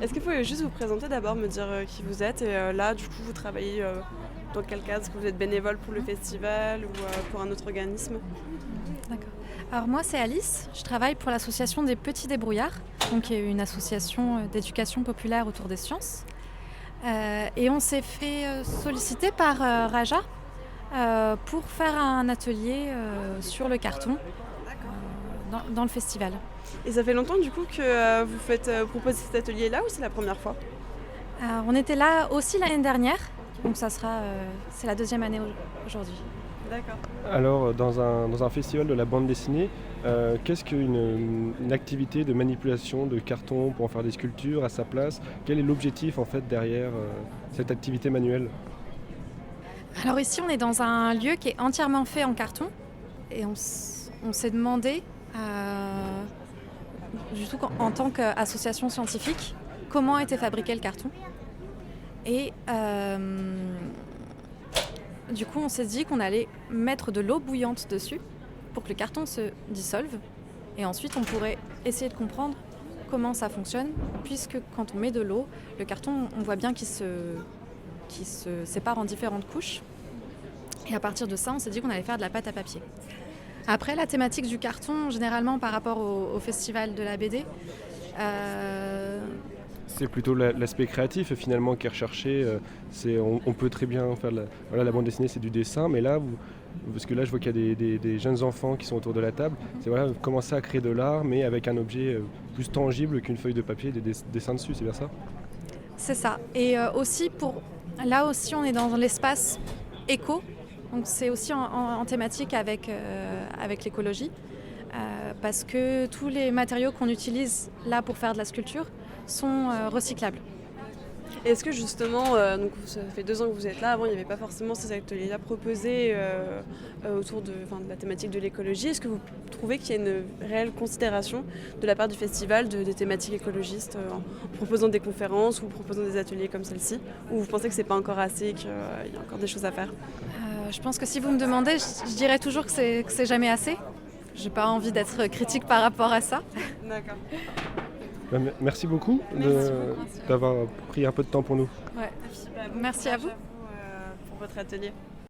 Est-ce que vous pouvez juste vous présenter d'abord, me dire qui vous êtes et là, du coup, vous travaillez dans quel cadre? Est-ce que vous êtes bénévole pour le festival ou pour un autre organisme? D'accord. Alors moi, c'est Alice. Je travaille pour l'association des Petits Débrouillards, donc qui est une association d'éducation populaire autour des sciences. Et on s'est fait solliciter par Raja pour faire un atelier sur le carton dans le festival. Et ça fait longtemps, du coup, que vous faites proposer cet atelier-là ou c'est la première fois? Alors, on était là aussi l'année dernière, donc c'est la deuxième année aujourd'hui. D'accord. Alors, dans un festival de la bande dessinée, qu'est-ce qu'une activité de manipulation de carton pour en faire des sculptures à sa place? Quel est l'objectif en fait derrière cette activité manuelle? Alors ici, on est dans un lieu qui est entièrement fait en carton et on s'est demandé, du tout en tant qu'association scientifique, comment était fabriqué le carton. Et du coup, on s'est dit qu'on allait mettre de l'eau bouillante dessus pour que le carton se dissolve. Et ensuite, on pourrait essayer de comprendre comment ça fonctionne, puisque quand on met de l'eau, le carton, on voit bien qu'il se sépare en différentes couches. Et à partir de ça, on s'est dit qu'on allait faire de la pâte à papier. Après, la thématique du carton, généralement par rapport au festival de la BD, C'est plutôt l'aspect créatif finalement qui est recherché. On peut très bien faire la bande dessinée, c'est du dessin, mais là, parce que là je vois qu'il y a des jeunes enfants qui sont autour de la table, c'est commencer à créer de l'art, mais avec un objet plus tangible qu'une feuille de papier, des dessins dessus, c'est bien ça? c'est ça. Et là aussi, on est dans l'espace éco, donc c'est aussi en thématique avec l'écologie, parce que tous les matériaux qu'on utilise là pour faire de la sculpture sont recyclables. Et est-ce que justement, donc ça fait 2 ans que vous êtes là, avant il n'y avait pas forcément ces ateliers-là proposés autour de la thématique de l'écologie. Est-ce que vous trouvez qu'il y a une réelle considération de la part du festival des thématiques écologistes en proposant des conférences ou proposant des ateliers comme celle-ci? Ou vous pensez que c'est pas encore assez et qu'il y a encore des choses à faire? Je pense que si vous me demandez, je dirais toujours que c'est jamais assez. J'ai pas envie d'être critique par rapport à ça. D'accord. Merci beaucoup Merci beaucoup. d'avoir pris un peu de temps pour nous. Ouais. Bon Merci à courage vous. pour votre atelier.